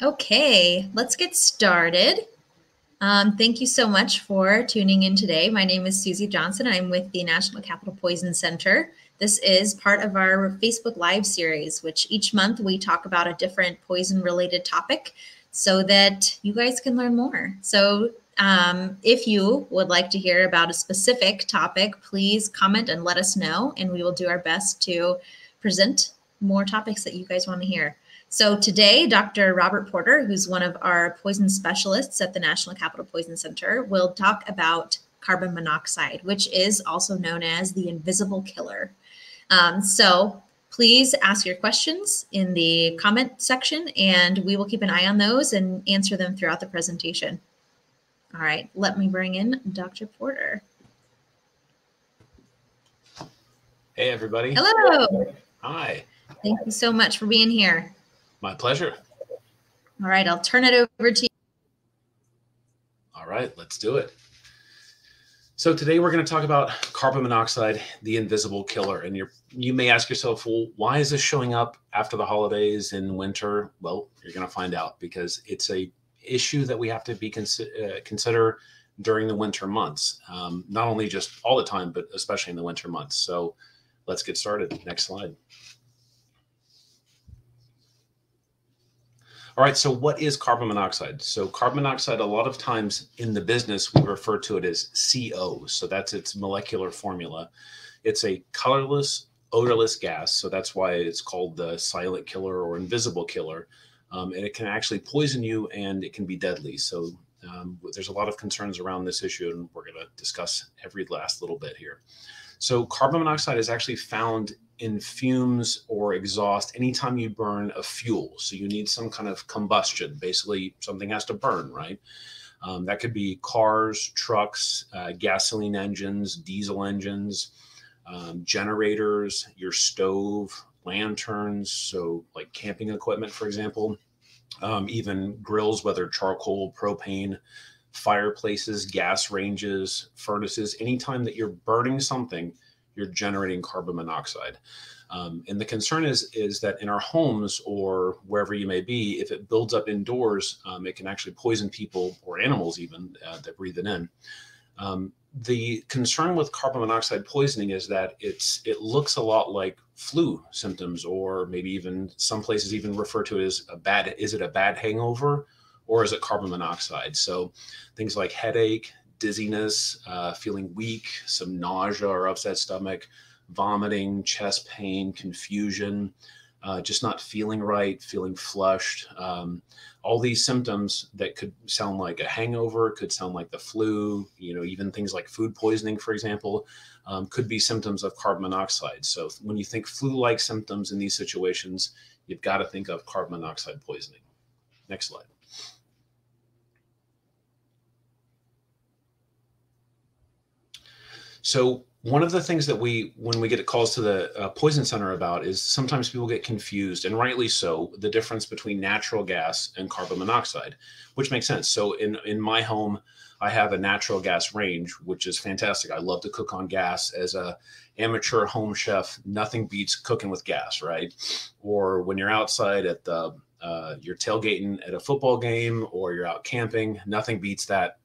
Okay, let's get started. Thank you so much for tuning in today. My name is Susie Johnson. I'm with the National Capital Poison Center. This is part of our Facebook Live series, which each month we talk about a different poison-related topic so that you guys can learn more. So if you would like to hear about a specific topic, please comment and let us know, and we will do our best to present more topics that you guys want to hear. So today, Dr. Robert Porter, who's one of our poison specialists at the National Capital Poison Center, will talk about carbon monoxide, which is also known as the invisible killer. So please ask your questions in the comment section, and we will keep an eye on those and answer them throughout the presentation. All right, let me bring in Dr. Porter. Hey, everybody. Hello. Hi. Thank you so much for being here. My pleasure. All right, I'll turn it over to you. All right, let's do it. So today we're going to talk about carbon monoxide, the invisible killer. And you may ask yourself, well, why is this showing up after the holidays in winter? Well, you're going to find out because it's a issue that we have to be consider during the winter months. Not only just all the time, but especially in the winter months. So let's get started. Next slide. All right, so what is carbon monoxide? So carbon monoxide, a lot of times in the business, we refer to it as CO. So that's its molecular formula. It's a colorless, odorless gas. So that's why it's called the silent killer or invisible killer. And it can actually poison you and it can be deadly. So there's a lot of concerns around this issue, and we're going to discuss every last little bit here. So carbon monoxide is actually found in fumes or exhaust anytime you burn a fuel. So you need some kind of combustion. Basically, something has to burn, right? That could be cars, trucks, gasoline engines, diesel engines, generators, your stove, lanterns, so like camping equipment, for example, even grills, whether charcoal, propane, fireplaces, gas ranges, furnaces. Anytime that you're burning something, you're generating carbon monoxide. And the concern is that in our homes or wherever you may be, if it builds up indoors, it can actually poison people or animals even that breathe it in. The concern with carbon monoxide poisoning is that it looks a lot like flu symptoms, or maybe even some places even refer to it as is it a bad hangover, or is it carbon monoxide? So things like headache, dizziness, feeling weak, some nausea or upset stomach, vomiting, chest pain, confusion, just not feeling right, feeling flushed. All these symptoms that could sound like a hangover, could sound like the flu, even things like food poisoning, for example, could be symptoms of carbon monoxide. So when you think flu-like symptoms in these situations, you've got to think of carbon monoxide poisoning. Next slide. So one of the things that when we get calls to the poison center about is sometimes people get confused, and rightly so, the difference between natural gas and carbon monoxide, which makes sense. So in my home, I have a natural gas range, which is fantastic. I love to cook on gas. As a amateur home chef, nothing beats cooking with gas, right? Or when you're outside at you're tailgating at a football game, or you're out camping, nothing beats that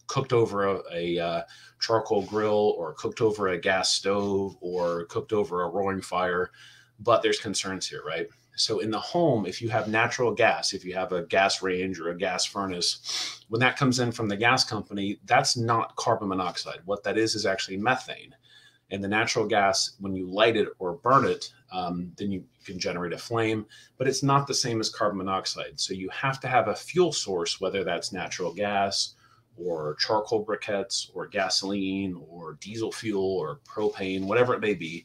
cooked over a charcoal grill, or cooked over a gas stove, or cooked over a roaring fire. But there's concerns here, right? So in the home, if you have natural gas, if you have a gas range or a gas furnace, when that comes in from the gas company, that's not carbon monoxide. What that is actually methane. And the natural gas, when you light it or burn it, then you can generate a flame, but it's not the same as carbon monoxide. So you have to have a fuel source, whether that's natural gas or charcoal briquettes or gasoline or diesel fuel or propane, whatever it may be,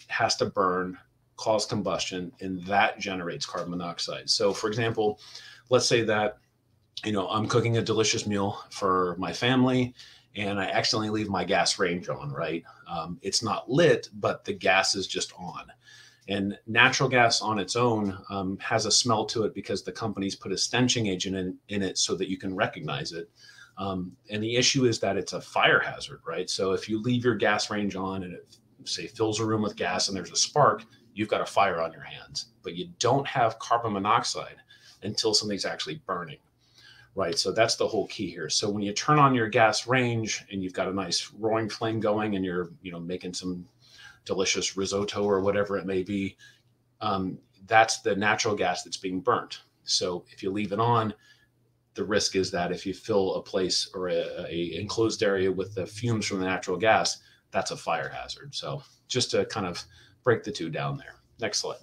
has to burn, cause combustion, and that generates carbon monoxide. So for example, let's say that, I'm cooking a delicious meal for my family and I accidentally leave my gas range on, right? It's not lit, but the gas is just on. And natural gas on its own has a smell to it because the companies put a stenching agent in it so that you can recognize it. And the issue is that it's a fire hazard, right? So if you leave your gas range on and it, say, fills a room with gas and there's a spark, you've got a fire on your hands. But you don't have carbon monoxide until something's actually burning. Right, so that's the whole key here. So when you turn on your gas range and you've got a nice roaring flame going and you're, making some delicious risotto or whatever it may be, that's the natural gas that's being burnt. So if you leave it on, the risk is that if you fill a place or a enclosed area with the fumes from the natural gas, that's a fire hazard. So just to kind of break the two down there. Next slide.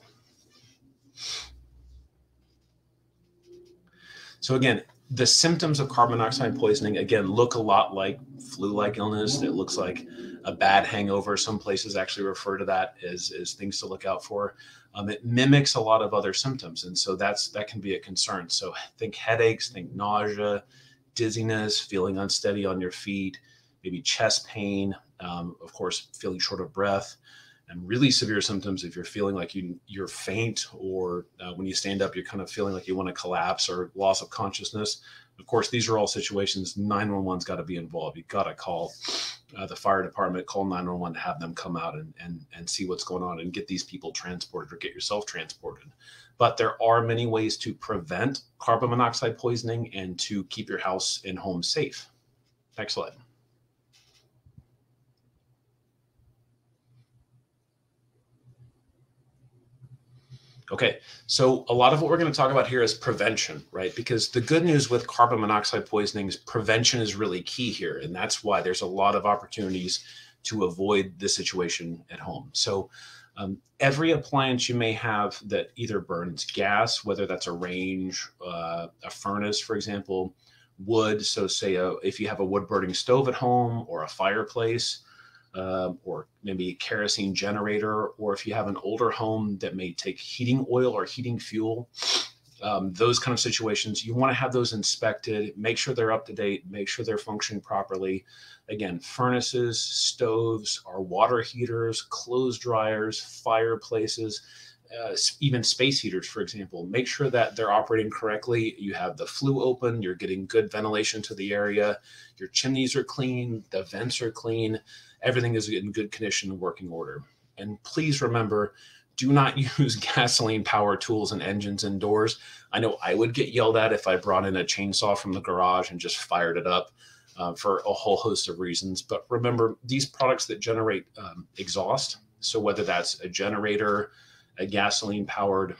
So again, the symptoms of carbon monoxide poisoning, again, look a lot like flu-like illness. It looks like a bad hangover. Some places actually refer to that as things to look out for. It mimics a lot of other symptoms. And so that can be a concern. So think headaches, think nausea, dizziness, feeling unsteady on your feet, maybe chest pain, of course, feeling short of breath. And really severe symptoms if you're feeling like you're faint, or when you stand up, you're kind of feeling like you want to collapse, or loss of consciousness. Of course, these are all situations 911's got to be involved. You've got to call the fire department, call 911 to have them come out and see what's going on and get these people transported or get yourself transported. But there are many ways to prevent carbon monoxide poisoning and to keep your house and home safe. Next slide. Okay, so a lot of what we're going to talk about here is prevention, right? Because the good news with carbon monoxide poisoning is prevention is really key here. And that's why there's a lot of opportunities to avoid this situation at home. So every appliance you may have that either burns gas, whether that's a range, a furnace, for example, wood. So say if you have a wood burning stove at home or a fireplace, or maybe a kerosene generator, or if you have an older home that may take heating oil or heating fuel, those kind of situations, you want to have those inspected, make sure they're up to date, make sure they're functioning properly. Again, furnaces, stoves, our water heaters, clothes dryers, fireplaces, even space heaters, for example, make sure that they're operating correctly. You have the flue open, you're getting good ventilation to the area, your chimneys are clean, the vents are clean, everything is in good condition and working order. And please remember, do not use gasoline power tools and engines indoors. I know I would get yelled at if I brought in a chainsaw from the garage and just fired it up for a whole host of reasons. But remember, these products that generate exhaust, so whether that's a generator, a gasoline powered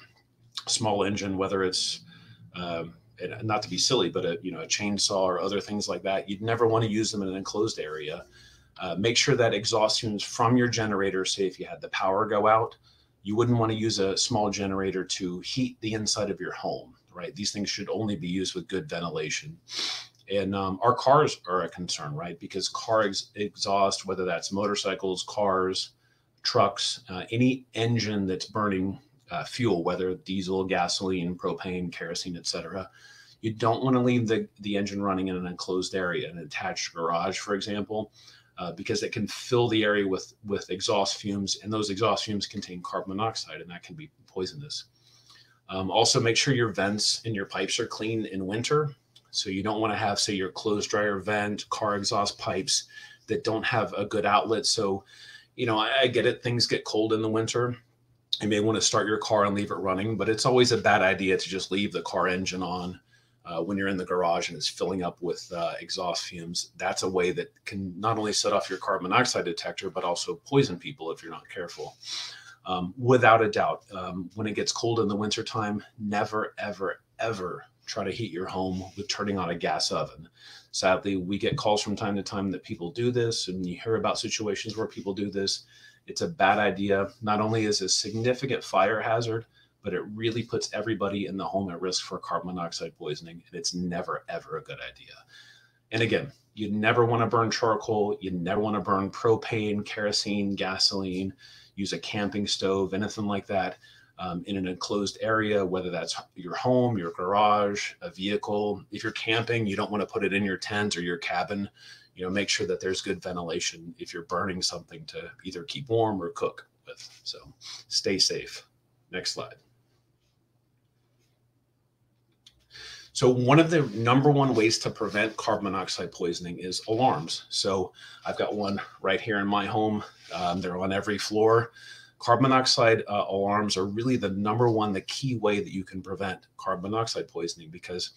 small engine, whether it's not to be silly, but a chainsaw or other things like that, you'd never want to use them in an enclosed area. Make sure that exhaust fumes from your generator, say if you had the power go out, you wouldn't want to use a small generator to heat the inside of your home, right? These things should only be used with good ventilation. And our cars are a concern, right? Because car exhaust, whether that's motorcycles, cars, trucks, any engine that's burning fuel, whether diesel, gasoline, propane, kerosene, etc., you don't want to leave the engine running in an enclosed area, an attached garage, for example, because it can fill the area with exhaust fumes, and those exhaust fumes contain carbon monoxide, and that can be poisonous. Also, make sure your vents and your pipes are clean in winter. So you don't want to have, say, your clothes dryer vent, car exhaust pipes that don't have a good outlet. So, I get it. Things get cold in the winter. You may want to start your car and leave it running, but it's always a bad idea to just leave the car engine on when you're in the garage and it's filling up with exhaust fumes. That's a way that can not only set off your carbon monoxide detector, but also poison people if you're not careful. Without a doubt, when it gets cold in the wintertime, never, ever, ever try to heat your home with turning on a gas oven. Sadly, we get calls from time to time that people do this, and you hear about situations where people do this. It's a bad idea. Not only is it a significant fire hazard, but it really puts everybody in the home at risk for carbon monoxide poisoning, and it's never, ever a good idea. And again, you never want to burn charcoal. You never want to burn propane, kerosene, gasoline, use a camping stove, anything like that. In an enclosed area, whether that's your home, your garage, a vehicle. If you're camping, you don't want to put it in your tent or your cabin. Make sure that there's good ventilation if you're burning something to either keep warm or cook with. So stay safe. Next slide. So one of the number one ways to prevent carbon monoxide poisoning is alarms. So I've got one right here in my home. They're on every floor. Carbon monoxide alarms are really the key way that you can prevent carbon monoxide poisoning, because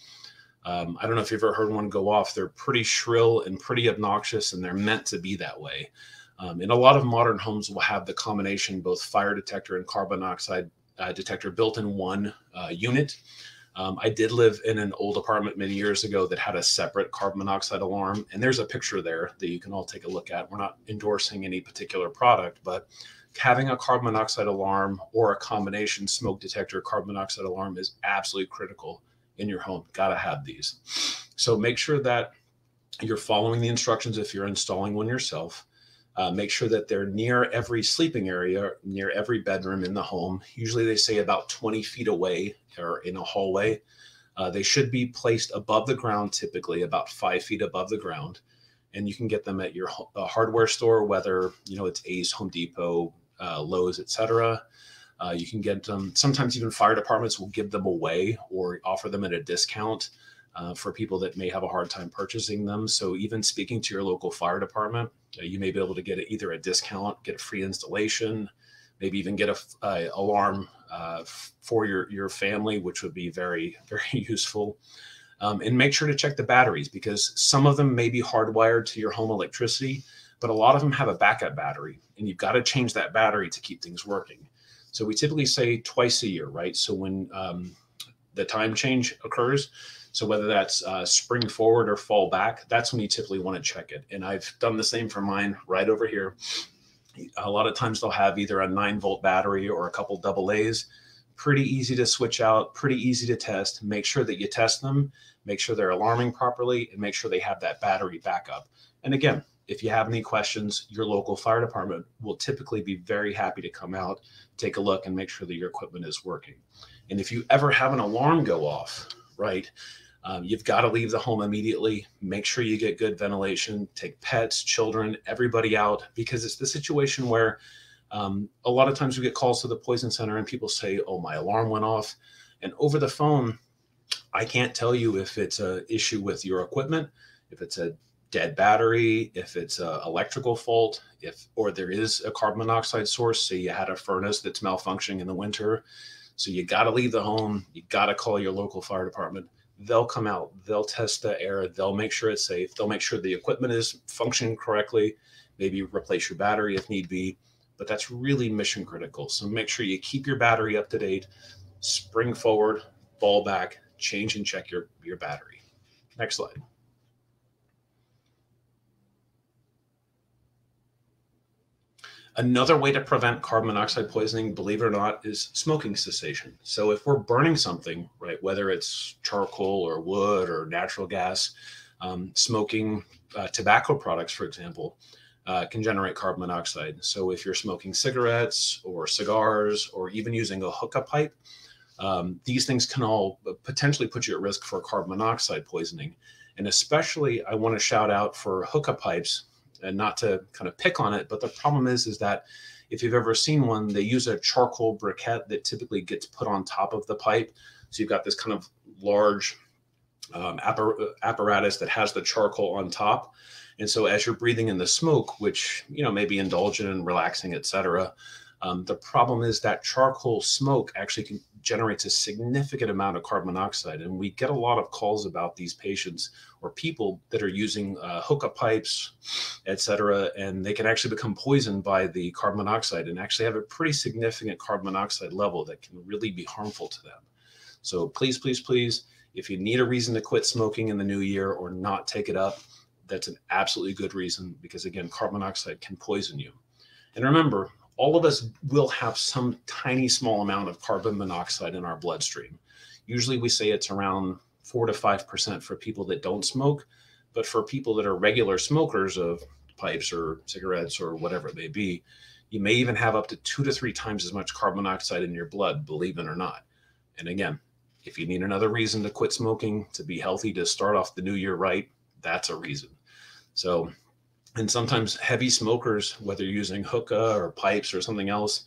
I don't know if you've ever heard one go off. They're pretty shrill and pretty obnoxious, and they're meant to be that way. And a lot of modern homes will have the combination, both fire detector and carbon monoxide detector built in one unit. I did live in an old apartment many years ago that had a separate carbon monoxide alarm. And there's a picture there that you can all take a look at. We're not endorsing any particular product, but having a carbon monoxide alarm or a combination smoke detector carbon monoxide alarm is absolutely critical in your home. Got to have these. So make sure that you're following the instructions if you're installing one yourself. Make sure that they're near every sleeping area, near every bedroom in the home. Usually they say about 20 feet away or in a hallway. They should be placed above the ground, typically about 5 feet above the ground. And you can get them at your hardware store, whether it's Ace, Home Depot, Lowe's, etc. You can get them. Sometimes even fire departments will give them away or offer them at a discount for people that may have a hard time purchasing them. So even speaking to your local fire department, you may be able to get either a discount, get a free installation, maybe even get a alarm for your family, which would be very, very useful. And make sure to check the batteries, because some of them may be hardwired to your home electricity, but a lot of them have a backup battery, and you've got to change that battery to keep things working. So we typically say twice a year, right? So when the time change occurs, so whether that's spring forward or fall back, that's when you typically want to check it. And I've done the same for mine right over here. A lot of times they'll have either a 9-volt battery or a couple AA's. Pretty easy to switch out, pretty easy to test. Make sure that you test them, make sure they're alarming properly, and make sure they have that battery backup. And again, if you have any questions, your local fire department will typically be very happy to come out, take a look, and make sure that your equipment is working. And if you ever have an alarm go off, right, you've got to leave the home immediately. Make sure you get good ventilation, take pets, children, everybody out, because it's the situation where a lot of times we get calls to the poison center and people say, oh, my alarm went off. And over the phone, I can't tell you if it's an issue with your equipment, if it's a dead battery, if it's an electrical fault, or there is a carbon monoxide source. Say you had a furnace that's malfunctioning in the winter. So you got to leave the home. You got to call your local fire department. They'll come out, they'll test the air, they'll make sure it's safe, they'll make sure the equipment is functioning correctly, maybe replace your battery if need be, but that's really mission critical. So make sure you keep your battery up to date, spring forward, fall back, change and check your battery. Next slide. Another way to prevent carbon monoxide poisoning, believe it or not, is smoking cessation. So if we're burning something, right, whether it's charcoal or wood or natural gas, smoking tobacco products, for example, can generate carbon monoxide. So if you're smoking cigarettes or cigars or even using a hookah pipe, these things can all potentially put you at risk for carbon monoxide poisoning. And especially I want to shout out for hookah pipes, and not to kind of pick on it, but the problem is that if you've ever seen one, they use a charcoal briquette that typically gets put on top of the pipe. So you've got this kind of large apparatus that has the charcoal on top. And so as you're breathing in the smoke, which, may be indulgent and relaxing, etc., the problem is that charcoal smoke actually generates a significant amount of carbon monoxide. And we get a lot of calls about these patients or people that are using hookah pipes, etc., and they can actually become poisoned by the carbon monoxide and actually have a pretty significant carbon monoxide level that can really be harmful to them. So please, please, please, if you need a reason to quit smoking in the new year or not take it up, that's an absolutely good reason, because again, carbon monoxide can poison you. And remember, all of us will have some tiny small amount of carbon monoxide in our bloodstream. Usually we say it's around 4 to 5% for people that don't smoke, but for people that are regular smokers of pipes or cigarettes or whatever it may be, you may even have up to 2 to 3 times as much carbon monoxide in your blood, believe it or not. And again, if you need another reason to quit smoking, to be healthy, to start off the new year right, that's a reason. So, and sometimes heavy smokers, whether you're using hookah or pipes or something else,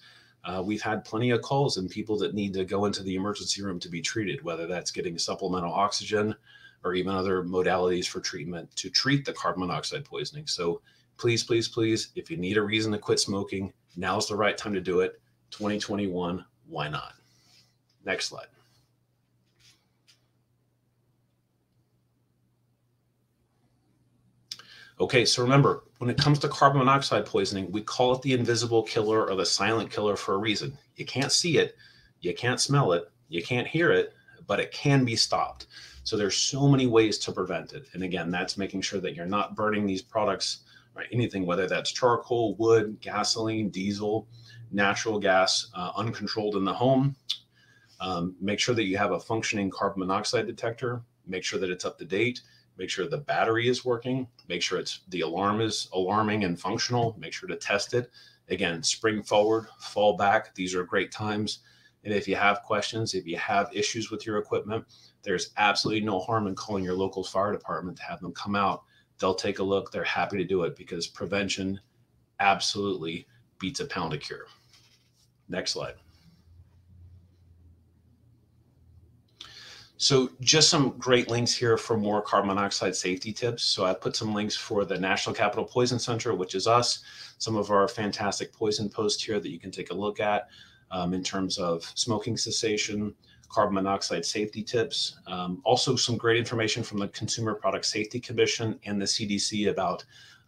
we've had plenty of calls and people that need to go into the emergency room to be treated, whether that's getting supplemental oxygen or even other modalities for treatment to treat the carbon monoxide poisoning. So please, please, please, if you need a reason to quit smoking, now's the right time to do it. 2021, why not? Next slide. Okay, so remember, when it comes to carbon monoxide poisoning, we call it the invisible killer or the silent killer for a reason. You can't see it, you can't smell it, you can't hear it, but it can be stopped. So there's so many ways to prevent it. And again, that's making sure that you're not burning these products, right? Anything, whether that's charcoal, wood, gasoline, diesel, natural gas, uncontrolled in the home. Make sure that you have a functioning carbon monoxide detector. Make sure that it's up to date. Make sure the battery is working. Make sure the alarm is alarming and functional. Make sure to test it. Again, spring forward, fall back. These are great times. And if you have questions, if you have issues with your equipment, there's absolutely no harm in calling your local fire department to have them come out. They'll take a look. They're happy to do it because prevention absolutely beats a pound of cure. Next slide. So just some great links here for more carbon monoxide safety tips. So I put some links for the National Capital Poison Center, which is us, some of our fantastic poison posts here that you can take a look at in terms of smoking cessation, carbon monoxide safety tips. Also some great information from the Consumer Product Safety Commission and the CDC about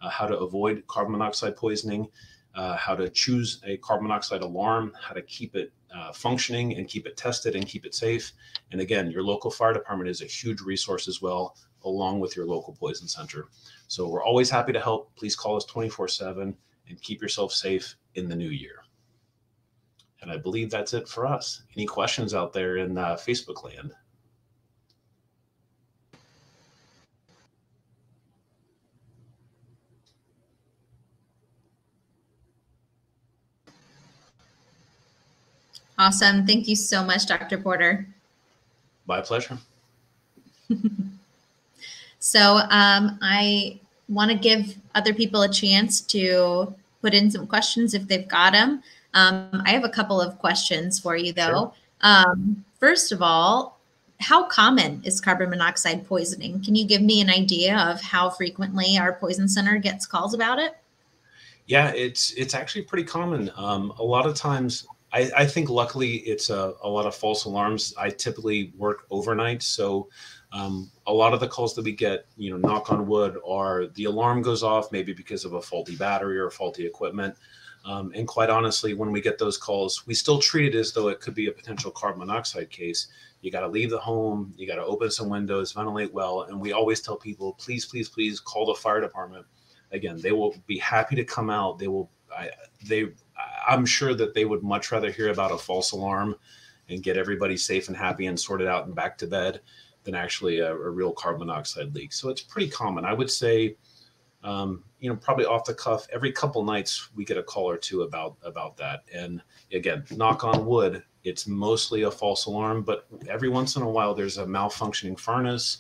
how to avoid carbon monoxide poisoning, how to choose a carbon monoxide alarm, how to keep it functioning and keep it tested and keep it safe. And again, your local fire department is a huge resource as well, along with your local poison center. So we're always happy to help. Please call us 24/7 and keep yourself safe in the new year. And I believe that's it for us. Any questions out there in Facebook land? Awesome. Thank you so much, Dr. Porter. My pleasure. So I want to give other people a chance to put in some questions if they've got them. I have a couple of questions for you, though. Sure. First of all, how common is carbon monoxide poisoning? Can you give me an idea of how frequently our poison center gets calls about it? Yeah, it's actually pretty common. A lot of times, I think luckily it's a lot of false alarms. I typically work overnight, so a lot of the calls that we get, knock on wood, are the alarm goes off maybe because of a faulty battery or faulty equipment. And quite honestly, when we get those calls, we still treat it as though it could be a potential carbon monoxide case. You got to leave the home, you got to open some windows, ventilate well, and we always tell people, please, please, please call the fire department. Again, they will be happy to come out. I'm sure that they would much rather hear about a false alarm and get everybody safe and happy and sorted out and back to bed than actually a real carbon monoxide leak. So it's pretty common. I would say, probably off the cuff, every couple nights we get a call or two about that. And again, knock on wood, it's mostly a false alarm, but every once in a while there's a malfunctioning furnace,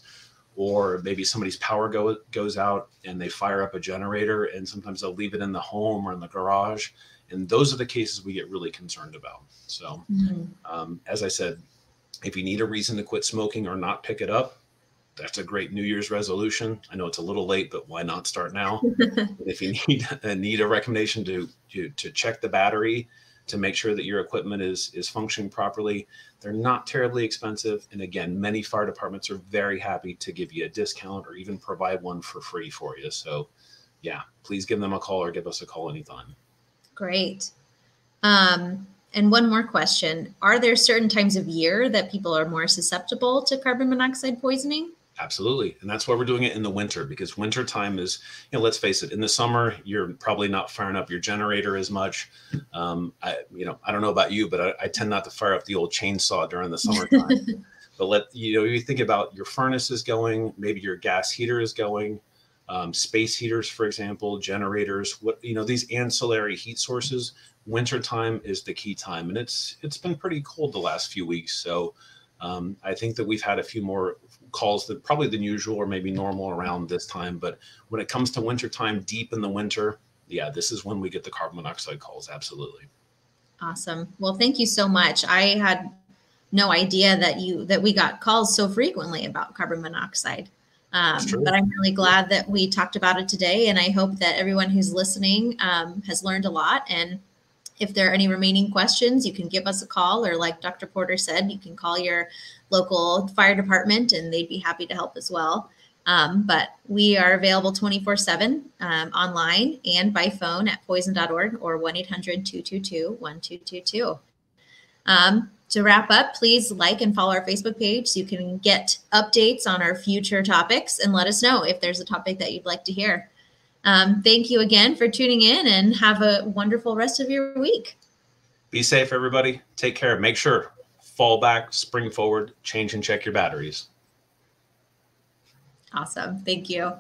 or maybe somebody's power goes out and they fire up a generator, and sometimes they'll leave it in the home or in the garage. And those are the cases we get really concerned about. So as I said, if you need a reason to quit smoking or not pick it up, that's a great New Year's resolution. I know it's a little late, but why not start now? If you need a recommendation to check the battery to make sure that your equipment is functioning properly, they're not terribly expensive. And again, many fire departments are very happy to give you a discount or even provide one for free for you. So yeah, please give them a call or give us a call anytime. Great. And one more question. Are there certain times of year that people are more susceptible to carbon monoxide poisoning? Absolutely. And that's why we're doing it in the winter, because winter time is, let's face it, in the summer, you're probably not firing up your generator as much. I don't know about you, but I tend not to fire up the old chainsaw during the summertime. But you think about your furnace is going, maybe your gas heater is going, space heaters, for example, generators, these ancillary heat sources. Wintertime is the key time, and it's been pretty cold the last few weeks. So I think that we've had a few more calls than usual, or maybe normal around this time. But when it comes to wintertime, deep in the winter, yeah, this is when we get the carbon monoxide calls. Absolutely. Awesome. Well, thank you so much. I had no idea that we got calls so frequently about carbon monoxide. But I'm really glad that we talked about it today, and I hope that everyone who's listening has learned a lot. And If there are any remaining questions, you can give us a call, or like Dr. Porter said, you can call your local fire department and they'd be happy to help as well. But we are available 24/7 online and by phone at poison.org or 1-800-222-1222. To wrap up, please like and follow our Facebook page so you can get updates on our future topics and let us know if there's a topic that you'd like to hear. Thank you again for tuning in and have a wonderful rest of your week. Be safe, everybody. Take care. Make sure, fall back, spring forward, change and check your batteries. Awesome. Thank you.